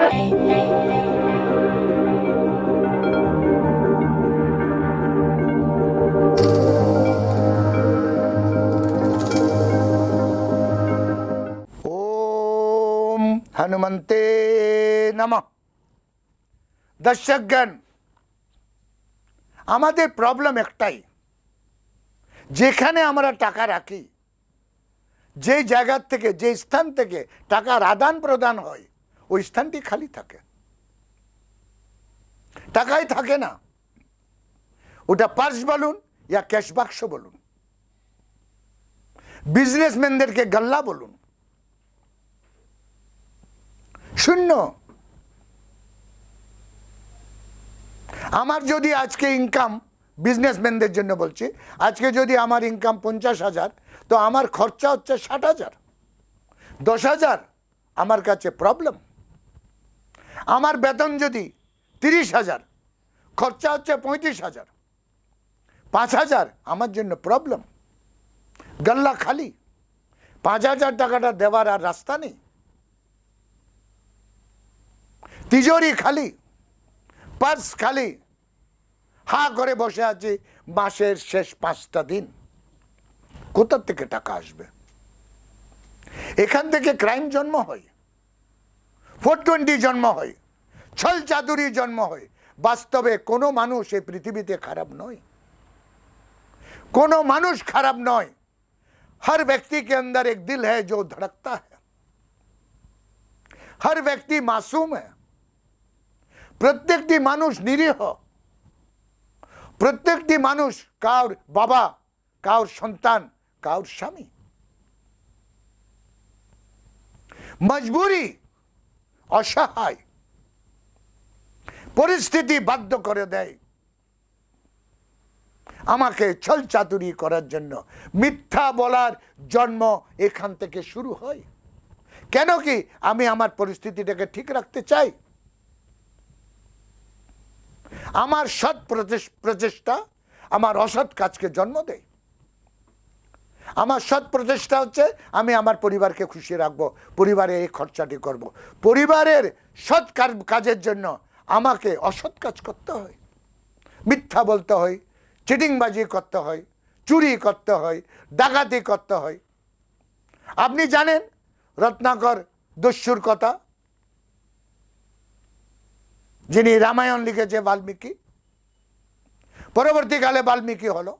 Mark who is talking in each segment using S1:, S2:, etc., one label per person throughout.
S1: ओम हनुमंते नमः। दर्शकगण, আমাদের প্রবলেম একটাই, যেখানে আমরা টাকা রাখি, যে জায়গা থেকে, যে স্থান থেকে টাকার আদান প্রদান হয়, ওই স্থানটি খালি থাকে, টাকাই থাকে না। ওটা পার্স বলুন या ক্যাশ বাক্স বলুন, বিজনেসম্যানদেরকে গল্লা বলুন, শূন্য। আমার যদি আজকে ইনকাম, বিজনেসম্যানদের জন্য বলছি, আজকে যদি আমার ইনকাম 50,000, তো আমার খরচা হচ্ছে 60,000, 10,000 আমার কাছে প্রবলেম। আমার বেতন যদি 30,000, খরচা হচ্ছে 35,000, 5,000 আমার জন্য প্রবলেম। গল্লা খালি, 5,000 টাকাটা দেওয়ার আর রাস্তা নেই, তিজোরি খালি, পার্স খালি, হা করে বসে আছি মাসের শেষ 5টা দিন, কোথা থেকে টাকা আসবে? এখান থেকে ক্রাইম জন্ম হয়, 420 জন্ম হয়, ছল চাতুরি জন্ম হয়। বাস্তবে কোনো মানুষ এই পৃথিবীতে খারাপ নয়, কোনো মানুষ খারাপ নয়। हर व्यक्ति के अंदर एक दिल है जो धड़कता है, हर व्यक्ति मासूम है, প্রত্যেকটি মানুষ নিরীহ, প্রত্যেকটি মানুষ কাউর বাবা, কাউর সন্তান, কাউর স্বামী। মজবুরি, অসহায় পরিস্থিতি বাধ্য করে দেয় আমাকে ছল চাতুরি করার জন্য। মিথ্যা বলার জন্ম এখান থেকে শুরু হয়। কেন কি? আমি আমার পরিস্থিতিটাকে ঠিক রাখতে চাই। আমার সৎ প্রচেষ্টা আমার অসৎ কাজকে জন্ম দেয়। আমার সৎ প্রচেষ্টা হচ্ছে আমি আমার পরিবারকে খুশি রাখবো, পরিবারে এই খরচাটি করব। পরিবারের সৎ কাজের জন্য আমাকে অসৎ কাজ করতে হয়, মিথ্যা বলতে হয়, চিটিংবাজি করতে হয়, চুরি করতে হয়, ডাকাতি করতে হয়। আপনি জানেন রত্নাকর দস্যুর কথা, যিনি রামায়ণ লিখেছে বাল্মীকি, পরবর্তীকালে বাল্মীকি হলো,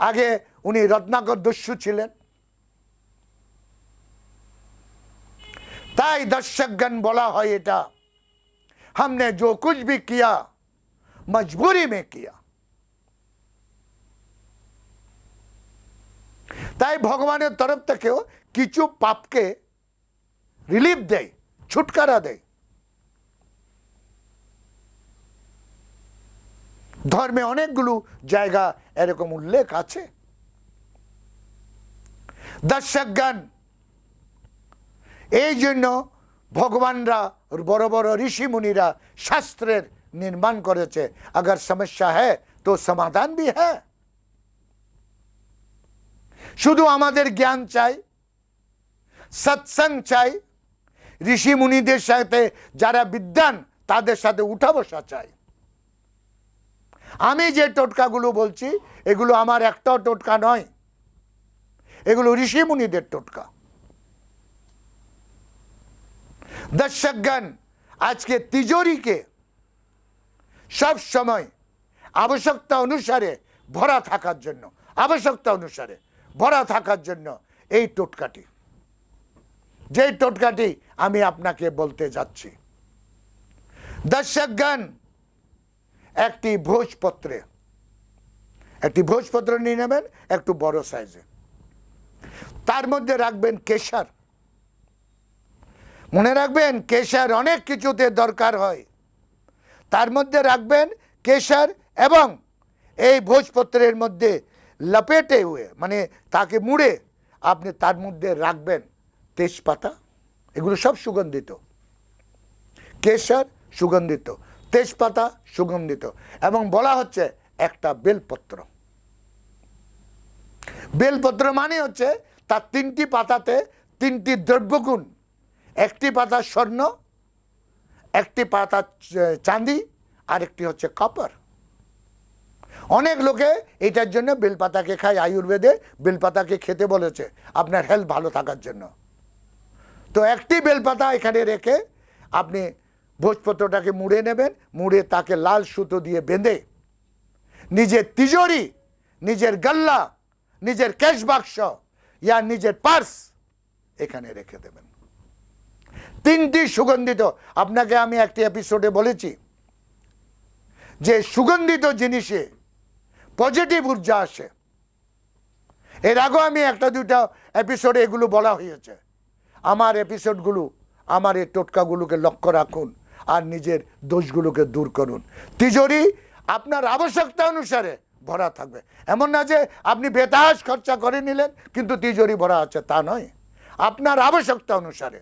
S1: আগে উনি রত্নাকর দস্যু ছিলেন। তাই দর্শকগণ বলা হয় এটা, हमने जो कुछ भी किया मजबूरी में किया। তাই ভগবানের তরফ থেকেও কিছু পাপকে রিলিফ দেয়, ছুটকারা দেয়। ধর্মে অনেকগুলো জায়গা এরকম উল্লেখ আছে। দর্শকগণ, এই জন্য ভগবানরা, বড় বড় ঋষি মুনিরা শাস্ত্রের নির্মাণ করেছে। अगर সমস্যা है तो समाधान भी है। শুধু আমাদের জ্ঞান চাই, সৎসঙ্গ চাই, ঋষি মুনিদের সাথে যারা বিদ্বান তাদের সাথে উঠা বসা চাই। আমি যে টোটকাগুলো বলছি এগুলো আমার একটাও টোটকা নয়, এগুলো ঋষি মুনিদের টোটকা। দর্শকগণ, আজকে তিজোরিকে সব সময় আবশ্যকতা অনুসারে ভরা থাকার জন্য, আবশ্যকতা অনুসারে ভরা থাকার জন্য এই টোটকাটি, যে টোটকাটি আমি আপনাকে বলতে যাচ্ছি। দর্শকগণ, একটি ভোজপত্রে, একটি ভোজপত্র নিয়ে নেবেন একটু বড় সাইজে, তার মধ্যে রাখবেন কেশর। মনে রাখবেন কেশর অনেক কিছুতে দরকার হয়, তার মধ্যে রাখবেন কেশর, এবং এই ভোজপত্রের মধ্যে লপেটে হুয়ে, মানে তাকে মুড়ে আপনি তার মধ্যে রাখবেন তেজপাতা। এগুলো সব সুগন্ধিত, কেশর সুগন্ধিত, তেজপাতা সুগন্ধিত, এবং বলা হচ্ছে একটা বেলপত্র। বেলপত্র মানে হচ্ছে তার 3টি পাতাতে 3টি দ্রব্যগুণ, একটি পাতা স্বর্ণ, একটি পাতা চাঁদি, আরেকটি হচ্ছে কপার। অনেক লোকে এটার জন্য বেলপাতাকে খায়, আয়ুর্বেদে বেলপাতাকে খেতে বলেছে আপনার হেলথ ভালো থাকার জন্য। তো একটি বেলপাতা এখানে রেখে আপনি ভোজপত্রটাকে মুড়ে নেবেন, মুড়ে তাকে লাল সুতো দিয়ে বেঁধে নিজের তিজোরি, নিজের গল্লা, নিজের ক্যাশ বাক্স ইয়া নিজের পার্স এখানে রেখে দেবেন। তিনটি সুগন্ধিত, আপনাকে আমি একটি এপিসোডে বলেছি যে সুগন্ধিত জিনিসে পজিটিভ ঊর্জা আসে। এর আগেও আমি একটা দুটা এপিসোডে এগুলো বলা হয়েছে। আমার এপিসোডগুলো, আমার এই টোটকাগুলোকে লক্ষ্য রাখুন আর নিজের দোষগুলোকে দূর করুন। তিজোরি আপনার আবশ্যকতা অনুসারে ভরা থাকবে। এমন না যে আপনি বেতাস খরচা করে নিলেন কিন্তু তিজোরি ভরা আছে, তা নয়, আপনার আবশ্যকতা অনুসারে।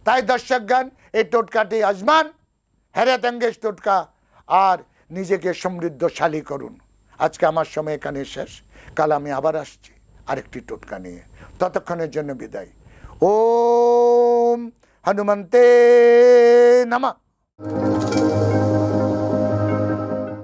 S1: তাই দর্শকগণ, এই টোটকাটি আজমান, হেরাত অঙ্গেজ টোটকা, আর নিজেকে সমৃদ্ধশালী করুন। আজকে আমার সময় এখানে শেষ, কাল আমি আবার আসছি আরেকটি টোটকা নিয়ে। ততক্ষণের জন্য বিদায়। ওম হনুমন্তে নমঃ।